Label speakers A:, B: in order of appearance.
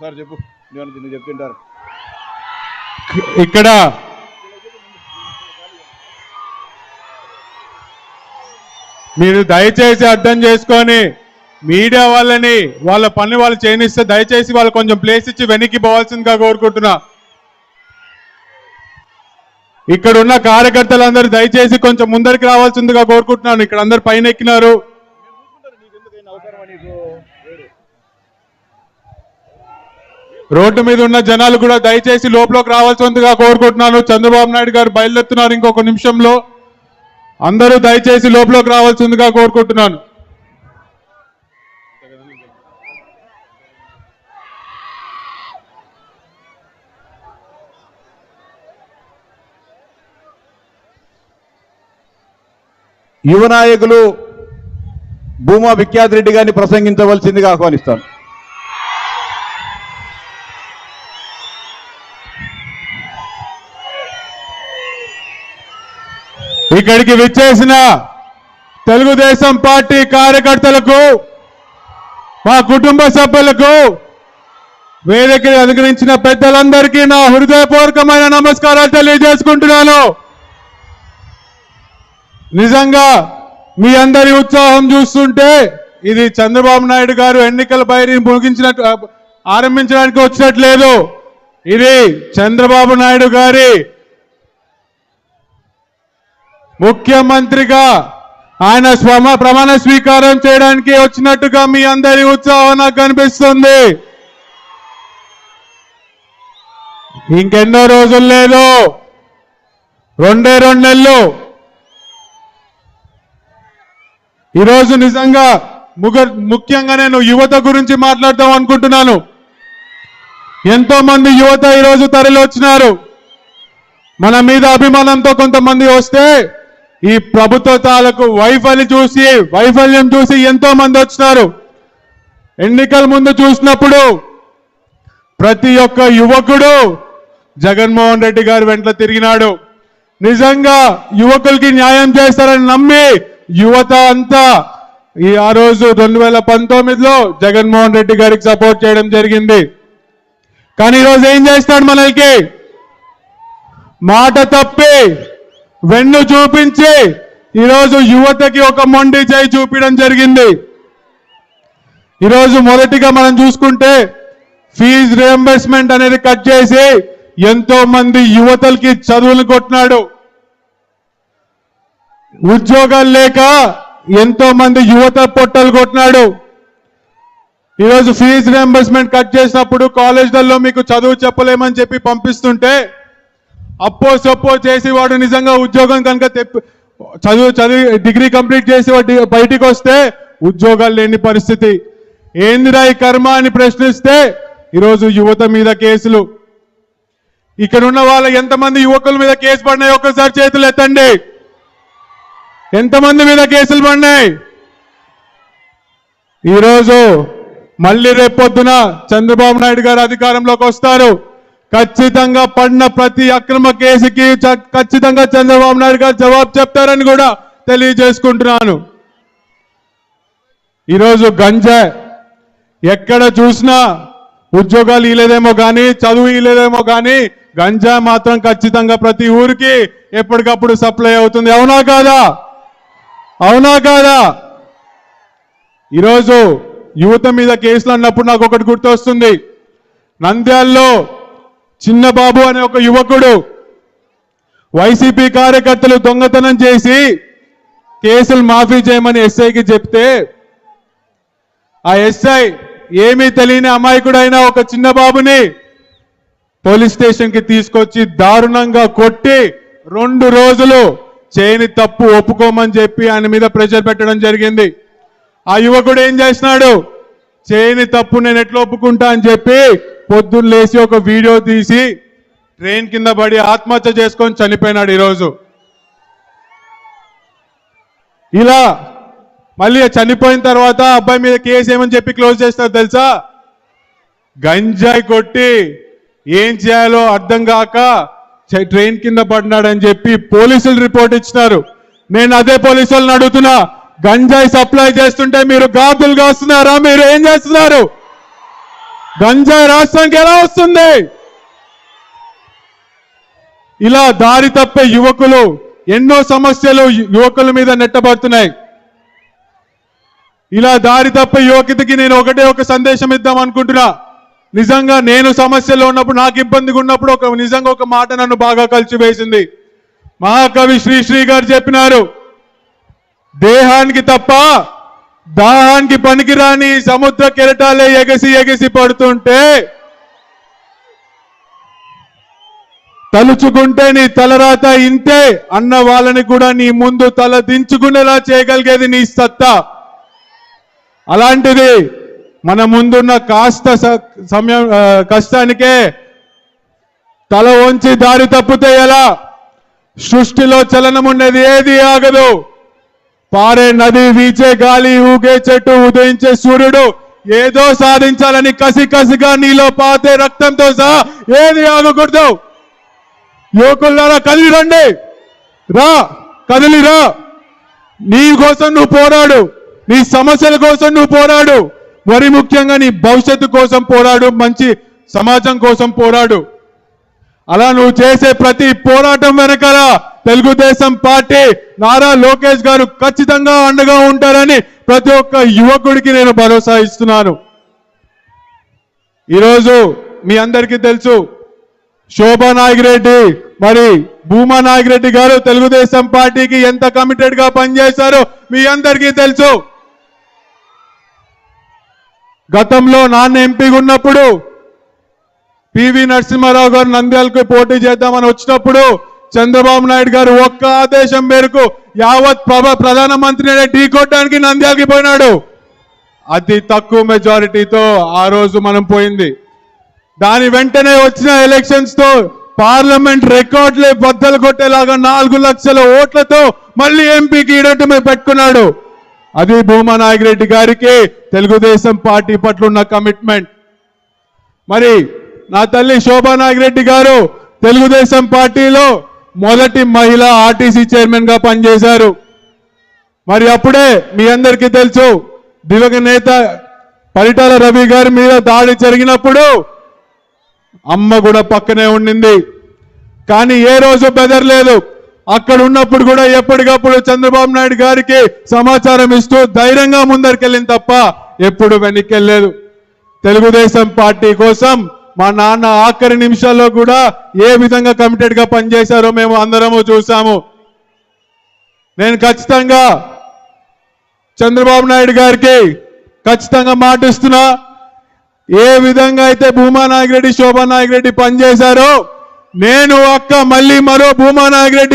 A: Sir చెప్పు, నువ్వు చెప్తుంటారు.
B: ఇక్కడ మీరు దయచేసి అర్థం చేసుకొని మీడియా వాళ్ళని వాళ్ళ పని వాళ్ళు చేయనిస్తే దయచేసి వాళ్ళు కొంచెం ప్లేస్ ఇచ్చి వెనక్కి పోవాల్సిందిగా కోరుకుంటున్నా. ఇక్కడ ఉన్న కార్యకర్తలందరూ దయచేసి కొంచెం ముందరికి రావాల్సిందిగా కోరుకుంటున్నాను. ఇక్కడ అందరు పైన ఎక్కినారు. రోడ్డు మీద ఉన్న జనాలు కూడా దయచేసి లోపలికి రావాల్సిందిగా కోరుకుంటున్నాను. చంద్రబాబు నాయుడు గారు బయలుదేరుతున్నారు ఇంకొక నిమిషంలో. అందరూ దయచేసి లోపలికి రావాల్సిందిగా కోరుకుంటున్నాను.
A: యువ నాయకులు భూమా విఖ్యాత్ రెడ్డి గారిని ప్రసంగించవలసిందిగా ఆహ్వానిస్తాను.
B: ఇక్కడికి విచ్చేసిన తెలుగుదేశం పార్టీ కార్యకర్తలకు, మా కుటుంబ సభ్యులకు, వేదికని అధిగమించిన పెద్దలందరికీ నా హృదయపూర్వకమైన నమస్కారాలు తెలియజేసుకుంటున్నాను. నిజంగా మీ అందరి ఉత్సాహం చూస్తుంటే ఇది చంద్రబాబు నాయుడు గారు ఎన్నికల బయటిని ముగించినట్టు ఆరంభించడానికి వచ్చినట్లేదు. ఇది చంద్రబాబు నాయుడు గారి ముఖ్యమంత్రిగా ఆయన ప్రమాణ స్వీకారం చేయడానికి వచ్చినట్టుగా మీ అందరి ఉత్సాహం నాకు కనిపిస్తుంది. ఇంకెన్నో రోజులు లేదు, 2 నెలలు. ఈరోజు నిజంగా ముఖ్యంగా నేను యువత గురించి మాట్లాడదాం అనుకుంటున్నాను. ఎంతో మంది యువత ఈరోజు తరలి వచ్చినారు. మన మీద అభిమానంతో కొంతమంది వస్తే ఈ ప్రభుత్వ తాలకు వైఫల్యం చూసి ఎంతో మంది వచ్చినారు. ఎన్నికల ముందు చూసినప్పుడు ప్రతి ఒక్క యువకుడు జగన్మోహన్ రెడ్డి గారి వెంట తిరిగినాడు. నిజంగా యువకులకి న్యాయం చేస్తారని నమ్మి యువత అంతా ఆ రోజు 2019లో జగన్మోహన్ రెడ్డి గారికి సపోర్ట్ చేయడం జరిగింది. కానీ ఈరోజు ఏం చేస్తాడు? మనకి మాట తప్పి వెన్ను చూపించి ఈరోజు యువతకి ఒక మొండి చేయి చూపించడం జరిగింది. ఈరోజు మొదటిగా మనం చూసుకుంటే ఫీజు రియంబర్స్మెంట్ అనేది కట్ చేసి ఎంతో మంది యువతలకి చదువులు కొట్టినాడు. ఉద్యోగాలు లేక ఎంతో మంది యువత పొట్టలు కొట్టినాడు. ఈరోజు ఫీజు రియంబర్స్మెంట్ కట్ చేసినప్పుడు కాలేజీలలో మీకు చదువు చెప్పలేమని చెప్పి పంపిస్తుంటే అప్పో సొప్పో చేసి వాడు నిజంగా ఉద్యోగం కనుక చదివి డిగ్రీ కంప్లీట్ చేసి వాడు బయటికి వస్తే ఉద్యోగాలు లేని పరిస్థితి. ఏందిరా ఈ కర్మ అని ప్రశ్నిస్తే ఈరోజు యువత మీద కేసులు. ఇక్కడ ఉన్న వాళ్ళ ఎంతమంది యువకుల మీద కేసు పడినాయి ఒక్కసారి చేతులు ఎత్తండి. ఎంతమంది మీద కేసులు పడినాయి? ఈరోజు మళ్ళీ రేపొద్దున చంద్రబాబు నాయుడు గారు అధికారంలోకి వస్తారు. ఖచ్చితంగా పడిన ప్రతి అక్రమ కేసుకి ఖచ్చితంగా చంద్రబాబు నాయుడు గారు జవాబు చెప్తారని కూడా తెలియజేసుకుంటున్నాను. ఈరోజు గంజా ఎక్కడ చూసినా ఉద్యోగాలు ఇలేదేమో కానీ, చదువు ఇలేదేమో కానీ, గంజా మాత్రం ఖచ్చితంగా ప్రతి ఊరికి ఎప్పటికప్పుడు సప్లై అవుతుంది. అవునా కాదా? అవునా కాదా? ఈరోజు యువత మీద కేసులు అన్నప్పుడు నాకు ఒకటి గుర్తొస్తుంది. నంద్యాలలో చిన్నబాబు అనే ఒక యువకుడు వైసీపీ కార్యకర్తలు దొంగతనం చేసి కేసులు మాఫీ చేయమని ఎస్ఐకి చెప్తే ఆ ఎస్ఐ ఏమీ తెలియని అమాయకుడైన ఒక చిన్న బాబుని పోలీస్ స్టేషన్కి తీసుకొచ్చి దారుణంగా కొట్టి 2 రోజులు చేయని తప్పు ఒప్పుకోమని చెప్పి ఆయన మీద ప్రెషర్ పెట్టడం జరిగింది. ఆ యువకుడు ఏం చేసినాడు? చేయని తప్పు నేను ఎట్లా ఒప్పుకుంటా అని చెప్పి పొద్దున్న లేచి ఒక వీడియో తీసి ట్రైన్ కింద పడి ఆత్మహత్య చేసుకొని చనిపోయినాడు. ఈరోజు ఇలా మళ్ళీ చనిపోయిన తర్వాత అబ్బాయి మీద కేసు ఏమని చెప్పి క్లోజ్ చేస్తారు తెలుసా? గంజాయి కొట్టి ఏం చేయాలో అర్థం కాక ట్రైన్ కింద పడినాడని చెప్పి పోలీసులు రిపోర్ట్ ఇచ్చినారు. నేను అదే పోలీసులను అడుగుతున్నా, గంజాయి సప్లై చేస్తుంటే మీరు గాతులు కాస్తున్నారా? మీరు ఏం చేస్తున్నారు? గంజాయి రాష్ట్రానికి ఎలా వస్తుంది? ఇలా దారి తప్పే యువకులు, ఎన్నో సమస్యలు యువకుల మీద నెట్టబడుతున్నాయి. ఇలా దారి తప్పే యువకుడికి నేను ఒక సందేశం ఇద్దాం అనుకుంటున్నా. నిజంగా నేను సమస్యలో ఉన్నప్పుడు, నాకు ఇబ్బందిగా ఉన్నప్పుడు నిజంగా ఒక మాట నన్ను బాగా కలిసివేసింది. మహాకవి శ్రీశ్రీ గారు చెప్పినారు, దేహానికి తప్ప దాహానికి పనికిరాని సముద్ర కెరటాలే ఎగసి ఎగసి పడుతుంటే తలుచుకుంటే నీ తలరాత ఇంతే అన్న వాళ్ళని కూడా నీ ముందు తల దించుకునేలా చేయగలిగేది నీ సత్తా. అలాంటిది మన ముందున్న కాస్త సమయం కష్టానికే తల వంచి దారి తప్పితే ఎలా? సృష్టిలో చలనం ఉండేది ఏది ఆగదు. పారే నది, వీచే గాలి, ఊగే చెట్టు, ఉదయించే సూర్యుడు ఏదో సాధించాలని కసిగా నీలో పాతే రక్తంతో సహా ఏది ఆగకూడదు. యువకులారా కదిలి రండి, రా, కదిలిరా. నీ కోసం నువ్వు పోరాడు, నీ సమస్యల కోసం నువ్వు పోరాడు, మరి ముఖ్యంగా నీ భవిష్యత్తు కోసం పోరాడు, మంచి సమాజం కోసం పోరాడు. అలా నువ్వు చేసే ప్రతి పోరాటం వెనకాల తెలుగుదేశం పార్టీ, నారా లోకేష్ గారు ఖచ్చితంగా అండగా ఉంటారని ప్రతి ఒక్క యువకుడికి నేను భరోసా ఇస్తున్నాను. ఈరోజు మీ అందరికీ తెలుసు, శోభా నాగిరెడ్డి మరి భూమా నాగిరెడ్డి గారు తెలుగుదేశం పార్టీకి ఎంత కమిటెడ్ గా పనిచేశారో మీ అందరికీ తెలుసు. గతంలో నాన్న ఎంపీగా ఉన్నప్పుడు పివి నరసింహారావు గారు నంద్యాలకు పోటీ చేద్దామని వచ్చినప్పుడు చంద్రబాబు నాయుడు గారు ఒక్క ఆదేశం మేరకు యావత్ ప్రధానమంత్రిని ఢీకొట్టడానికి నంద్యాలకి పోయినాడు. అతి తక్కువ మెజారిటీతో ఆ రోజు మనం పోయింది. దాని వెంటనే వచ్చిన ఎలక్షన్స్ తో పార్లమెంట్ రికార్డులే బద్దలు కొట్టేలాగా 4 లక్షల ఓట్లతో మళ్ళీ ఎంపీకి ఈడటమే పెట్టుకున్నాడు. అది భూమా నాగిరెడ్డి గారికి తెలుగుదేశం పార్టీ పట్ల ఉన్న కమిట్మెంట్. మరి నా తల్లి శోభా నాగిరెడ్డి గారు తెలుగుదేశం పార్టీలో మొదటి మహిళా ఆర్టీసీ చైర్మన్ గా పనిచేశారు. మరి అప్పుడే మీ అందరికీ తెలుసు, దివంగత నేత పరిటాల రవి గారి మీద దాడి జరిగినప్పుడు అమ్మ కూడా పక్కనే ఉండింది. కానీ ఏ రోజు బెదరలేదు. అక్కడ ఉన్నప్పుడు కూడా ఎప్పటికప్పుడు చంద్రబాబు నాయుడు గారికి సమాచారం ఇస్తూ ధైర్యంగా ముందరికెళ్ళింది తప్ప ఎప్పుడు వెనక్కెళ్ళలేదు. తెలుగుదేశం పార్టీ కోసం మా నాన్న ఆఖరి నిమిషాల్లో కూడా ఏ విధంగా కమిటెడ్ గా పనిచేశారో మేము అందరము చూసాము. నేను ఖచ్చితంగా చంద్రబాబు నాయుడు గారికి ఖచ్చితంగా మాటిస్తున్నా, ఏ విధంగా అయితే భూమా నాగిరెడ్డి, శోభా నాగిరెడ్డి పనిచేశారో నేను మళ్ళీ మరో భూమా నాగిరెడ్డి